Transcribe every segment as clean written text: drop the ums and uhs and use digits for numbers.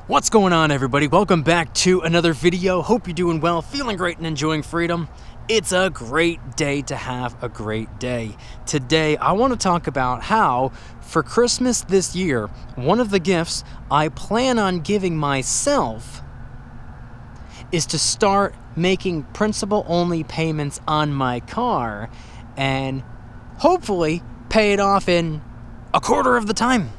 What's going on, everybody? Welcome back to another video. Hope you're doing well, feeling great, and enjoying freedom. It's a great day to have a great day. Today, I want to talk about how, for Christmas this year, one of the gifts I plan on giving myself is to start making principal-only payments on my car and hopefully pay it off in a quarter of the time.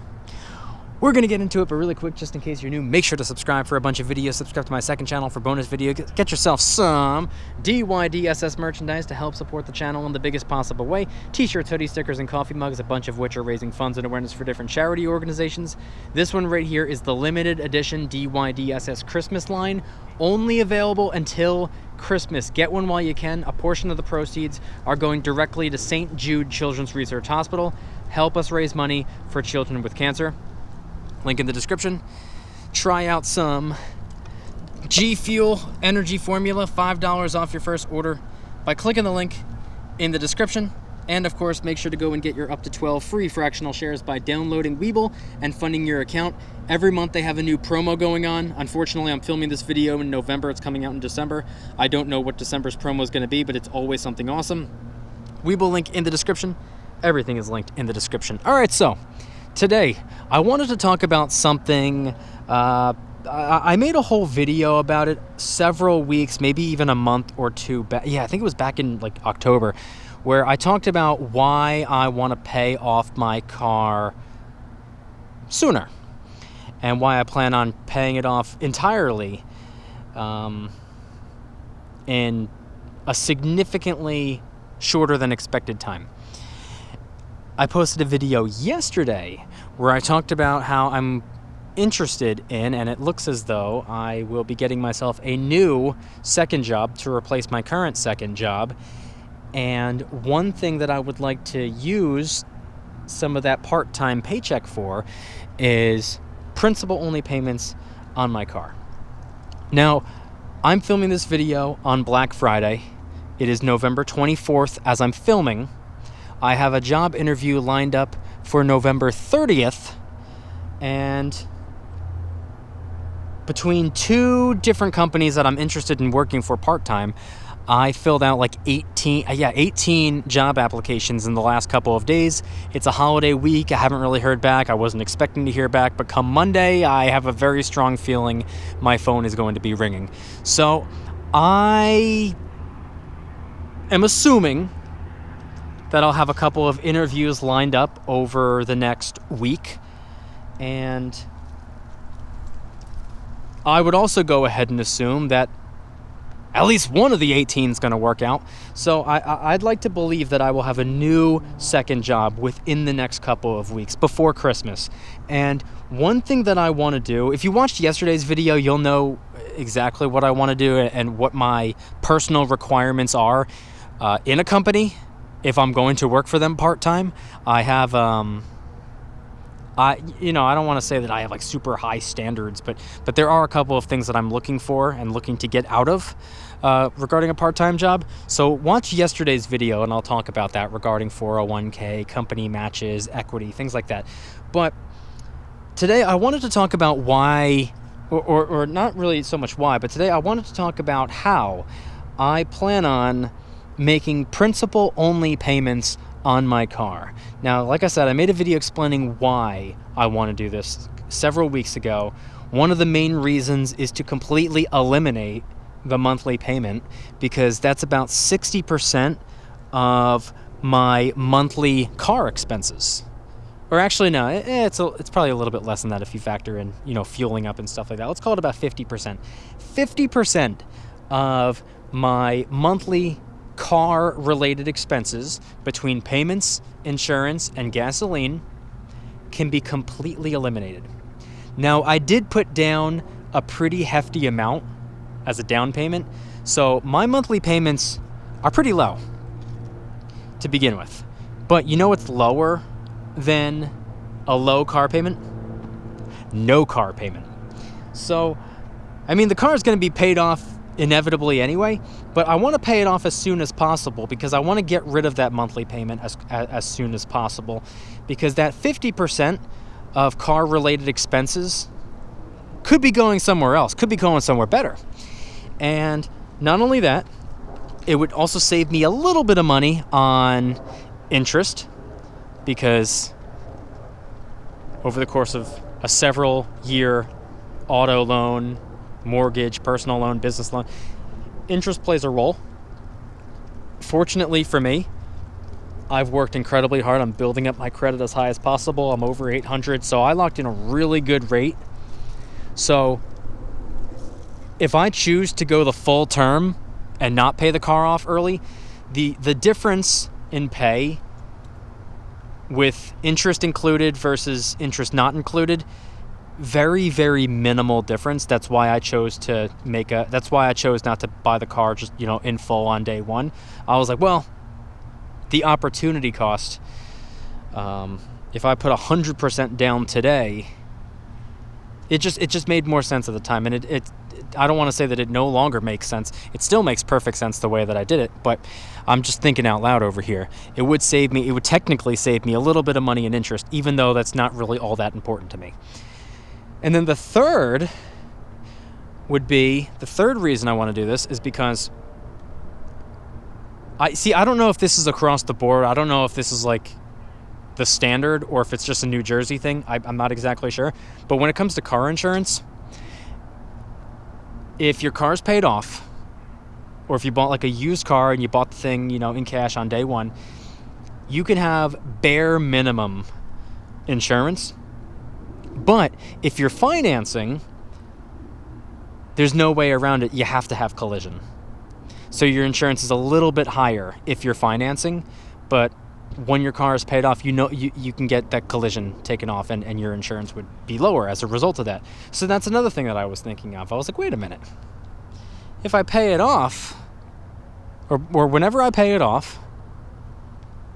We're going to get into it, but really quick, just in case you're new, make sure to subscribe for a bunch of videos. Subscribe to my second channel for bonus video. Get yourself some DYDSS merchandise to help support the channel in the biggest possible way. T-shirts, hoodies, stickers, and coffee mugs, a bunch of which are raising funds and awareness for different charity organizations. This one right here is the limited edition DYDSS Christmas line, only available until Christmas. Get one while you can. A portion of the proceeds are going directly to St. Jude Children's Research Hospital. Help us raise money for children with cancer. Link in the description. Try out some G Fuel energy formula, $5 off your first order by clicking the link in the description. And of course, make sure to go and get your up to 12 free fractional shares by downloading Webull and funding your account. Every month they have a new promo going on. Unfortunately, I'm filming this video in November. It's coming out in December. I don't know what December's promo is going to be, but it's always something awesome. Webull link in the description. Everything is linked in the description. All right, so today, I wanted to talk about something. I made a whole video about it several weeks, maybe even a month or two back. Yeah, I think it was back in like October, where I talked about why I want to pay off my car sooner and why I plan on paying it off entirely in a significantly shorter than expected time. I posted a video yesterday where I talked about how I'm interested in, and it looks as though I will be getting myself a new second job to replace my current second job. And one thing that I would like to use some of that part-time paycheck for is principal-only payments on my car. Now, I'm filming this video on Black Friday. It is November 24th as I'm filming. I have a job interview lined up for November 30th, and between two different companies that I'm interested in working for part-time, I filled out like 18 job applications in the last couple of days. It's a holiday week. I haven't really heard back. I wasn't expecting to hear back, but come Monday, I have a very strong feeling my phone is going to be ringing. So I am assuming that I'll have a couple of interviews lined up over the next week. And I would also go ahead and assume that at least one of the 18 is going to work out. So I'd like to believe that I will have a new second job within the next couple of weeks before Christmas. And one thing that I want to do, if you watched yesterday's video, you'll know exactly what I want to do and what my personal requirements are in a company. If I'm going to work for them part-time, I have, I don't want to say that I have like super high standards, but there are a couple of things that I'm looking for and looking to get out of regarding a part-time job. So watch yesterday's video and I'll talk about that regarding 401k, company matches, equity, things like that. But today I wanted to talk about why, or not really so much why, but today I wanted to talk about how I plan on making principal-only payments on my car. Now, like I said, I made a video explaining why I want to do this several weeks ago. One of the main reasons is to completely eliminate the monthly payment, because that's about 60% of my monthly car expenses. Or actually, no, it's probably a little bit less than that if you factor in, fueling up and stuff like that. Let's call it about 50%. 50% of my monthly car-related expenses between payments, insurance, and gasoline can be completely eliminated. Now, I did put down a pretty hefty amount as a down payment, so my monthly payments are pretty low to begin with. But you know what's lower than a low car payment? No car payment. So, I mean, the car is going to be paid off inevitably anyway, but I want to pay it off as soon as possible because I want to get rid of that monthly payment as soon as possible, because that 50% of car-related expenses could be going somewhere else, could be going somewhere better. And not only that, it would also save me a little bit of money on interest, because over the course of a several year auto loan, mortgage, personal loan, business loan, interest plays a role. Fortunately for me, I've worked incredibly hard on building up my credit as high as possible. I'm over 800, so I locked in a really good rate. So if I choose to go the full term and not pay the car off early, the difference in pay with interest included versus interest not included, very, very minimal difference. That's why I chose not to buy the car just, in full on day one. I was like, well, the opportunity cost, if I put 100% down today, it just made more sense at the time. And it I don't want to say that it no longer makes sense. It still makes perfect sense the way that I did it, but I'm just thinking out loud over here. It would technically save me a little bit of money in interest, even though that's not really all that important to me. And then the third reason I want to do this is because I don't know if this is across the board. I don't know if this is like the standard or if it's just a New Jersey thing. I'm not exactly sure. But when it comes to car insurance, if your car's paid off, or if you bought like a used car and you bought the thing, in cash on day one, you can have bare minimum insurance. But if you're financing, there's no way around it. You have to have collision. So your insurance is a little bit higher if you're financing, but when your car is paid off, you can get that collision taken off, and your insurance would be lower as a result of that. So that's another thing that I was thinking of. I was like, wait a minute. If I pay it off, or whenever I pay it off,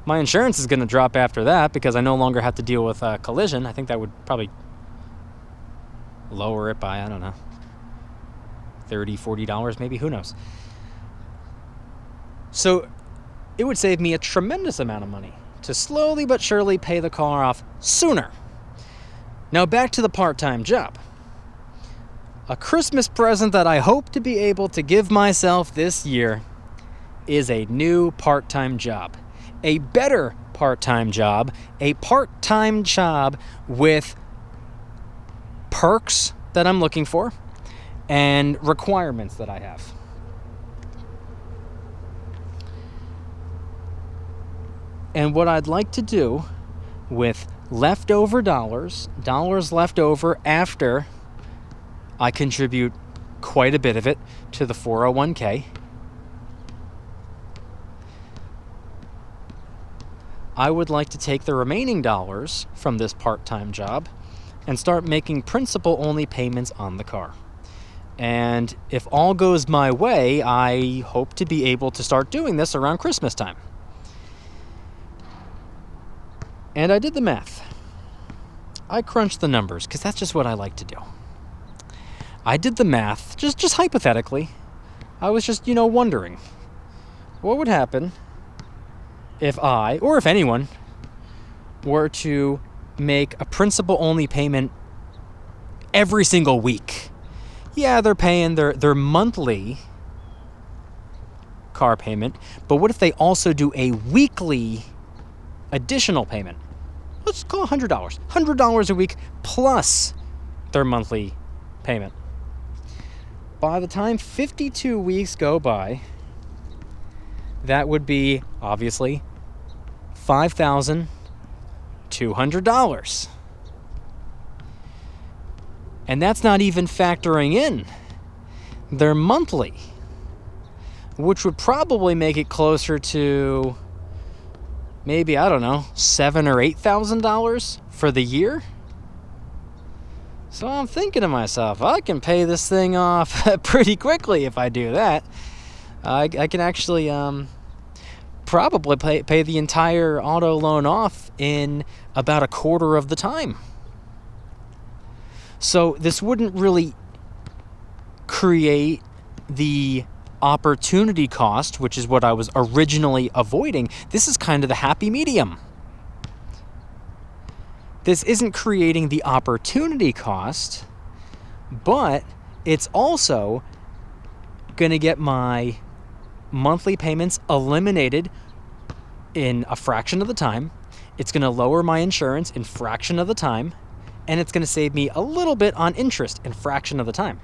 my insurance is going to drop after that because I no longer have to deal with collision. I think that would probably lower it by, I don't know, $30, $40 maybe, who knows. So it would save me a tremendous amount of money to slowly but surely pay the car off sooner. Now back to the part-time job. A Christmas present that I hope to be able to give myself this year is a new part-time job. A better part-time job. A part-time job with perks that I'm looking for and requirements that I have. And what I'd like to do with leftover dollars left over after I contribute quite a bit of it to the 401k, I would like to take the remaining dollars from this part-time job and start making principal-only payments on the car. And if all goes my way, I hope to be able to start doing this around Christmas time. And I did the math. I crunched the numbers because that's just what I like to do. I did the math just hypothetically. I was just, wondering what would happen if I, or if anyone, were to make a principal-only payment every single week. Yeah, they're paying their monthly car payment, but what if they also do a weekly additional payment? Let's call it $100. $100 a week plus their monthly payment. By the time 52 weeks go by, that would be, obviously, $5,200. And that's not even factoring in their monthly, which would probably make it closer to maybe, I don't know, $7,000 or $8,000 for the year. So I'm thinking to myself, I can pay this thing off pretty quickly if I do that. I can actually probably pay the entire auto loan off in about a quarter of the time. So this wouldn't really create the opportunity cost, which is what I was originally avoiding. This is kind of the happy medium. This isn't creating the opportunity cost, but it's also going to get my monthly payments eliminated in a fraction of the time. It's going to lower my insurance in fraction of the time, and it's going to save me a little bit on interest in fraction of the time.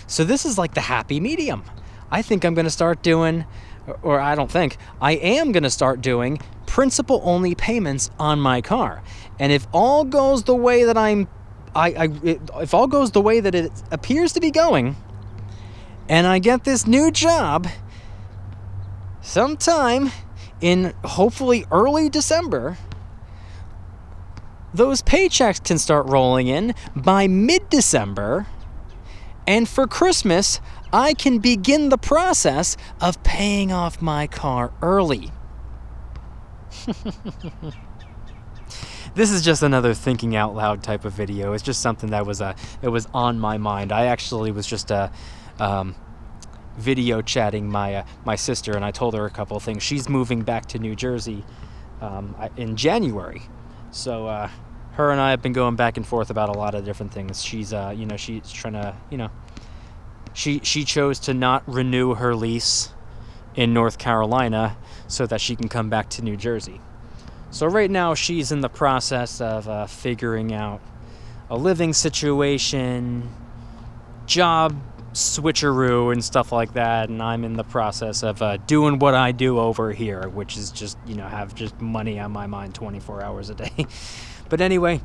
So this is like the happy medium. I think I'm going to start doing, or I don't think, I am going to start doing principal-only payments on my car. And if all goes the way that if all goes the way that it appears to be going, and I get this new job sometime in hopefully early December, those paychecks can start rolling in by mid-December, and for Christmas, I can begin the process of paying off my car early. This is just another thinking out loud type of video. It's just something that was on my mind. I actually was just video chatting my sister, and I told her a couple of things. She's moving back to New Jersey in January, so her and I have been going back and forth about a lot of different things. She's she's trying to she chose to not renew her lease in North Carolina so that she can come back to New Jersey. So right now she's in the process of figuring out a living situation, job switcheroo and stuff like that, and I'm in the process of doing what I do over here, which is just have just money on my mind 24 hours a day. But anyway,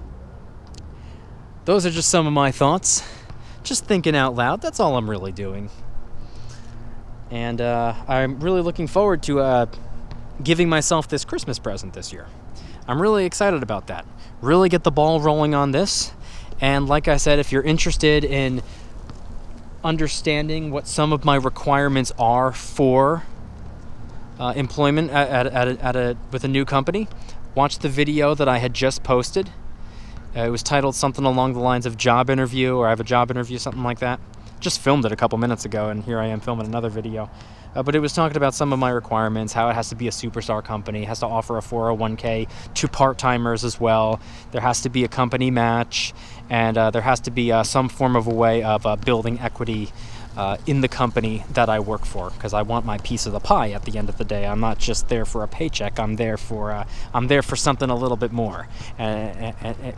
those are just some of my thoughts, just thinking out loud. That's all I'm really doing, and I'm really looking forward to giving myself this Christmas present this year. I'm really excited about that. Really get the ball rolling on this. And like I said, if you're interested in understanding what some of my requirements are for employment with a new company, watch the video that I had just posted. It was titled something along the lines of job interview, or I have a job interview, something like that. Just filmed it a couple minutes ago, and here I am filming another video. But it was talking about some of my requirements, how it has to be a superstar company, it has to offer a 401k to part-timers as well. There has to be a company match, and there has to be some form of a way of building equity in the company that I work for, because I want my piece of the pie at the end of the day. I'm not just there for a paycheck. I'm there for something a little bit more,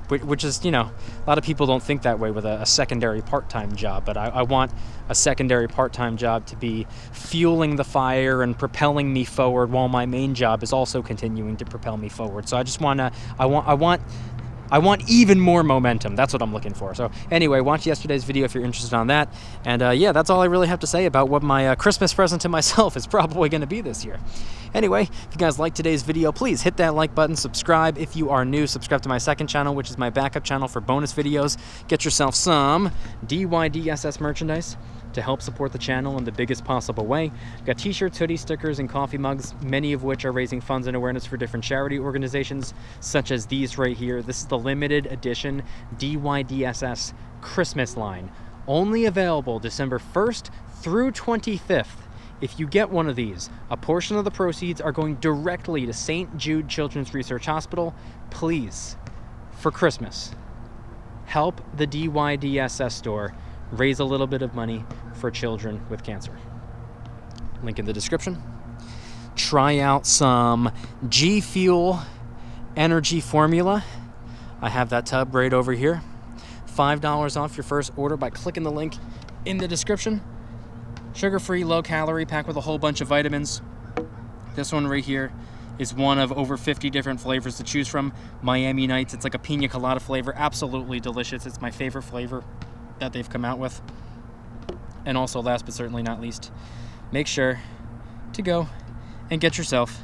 which is, a lot of people don't think that way with a secondary part-time job, but I want a secondary part-time job to be fueling the fire and propelling me forward while my main job is also continuing to propel me forward. So I want even more momentum. That's what I'm looking for. So anyway, watch yesterday's video if you're interested on that. And yeah, that's all I really have to say about what my Christmas present to myself is probably going to be this year. Anyway, if you guys liked today's video, please hit that like button, subscribe. If you are new, subscribe to my second channel, which is my backup channel for bonus videos. Get yourself some DYDSS merchandise to help support the channel in the biggest possible way. Got t-shirts, hoodies, stickers, and coffee mugs, many of which are raising funds and awareness for different charity organizations, such as these right here. This is the limited edition DYDSS Christmas line, only available December 1st through 25th. If you get one of these, a portion of the proceeds are going directly to St. Jude Children's Research Hospital. Please, for Christmas, help the DYDSS store raise a little bit of money for children with cancer. Link in the description. Try out some G Fuel energy formula. I have that tub right over here. $5 off your first order by clicking the link in the description. Sugar-free, low-calorie, packed with a whole bunch of vitamins. This one right here is one of over 50 different flavors to choose from. Miami Nights, it's like a pina colada flavor. Absolutely delicious. It's my favorite flavor that they've come out with. And also, last but certainly not least, make sure to go and get yourself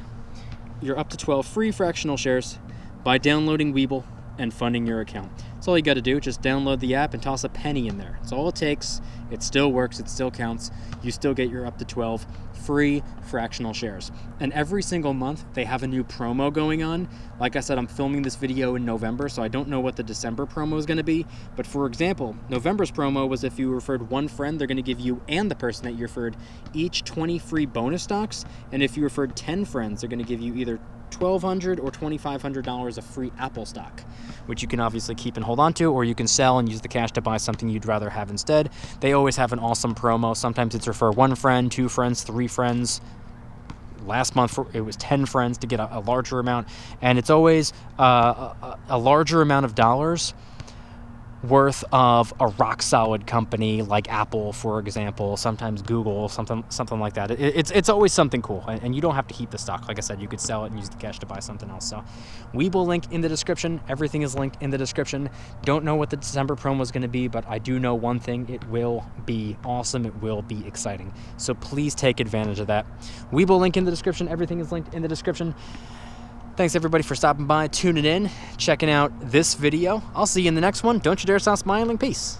your up to 12 free fractional shares by downloading Webull and funding your account. That's all you got to do. Just download the app and toss a penny in there. That's all it takes. It still works. It still counts. You still get your up to 12 free fractional shares. And every single month, they have a new promo going on. Like I said, I'm filming this video in November, so I don't know what the December promo is going to be. But for example, November's promo was if you referred one friend, they're going to give you and the person that you referred each 20 free bonus stocks. And if you referred 10 friends, they're going to give you either $1,200 or $2,500 of free Apple stock, which you can obviously keep and hold on to, or you can sell and use the cash to buy something you'd rather have instead. They always have an awesome promo. Sometimes it's refer 1 friend, 2 friends, 3 friends. Last month it was 10 friends to get a larger amount, and it's always a larger amount of dollars worth of a rock solid company like Apple, for example, sometimes Google, something like that. It's always something cool, and you don't have to keep the stock. Like I said, you could sell it and use the cash to buy something else. So we will link in the description. Everything is linked in the description. Don't know what the December promo is going to be, but I do know one thing: it will be awesome. It will be exciting. So please take advantage of that. We will link in the description. Everything is linked in the description. Thanks everybody for stopping by, tuning in, checking out this video. I'll see you in the next one. Don't you dare stop smiling. Peace.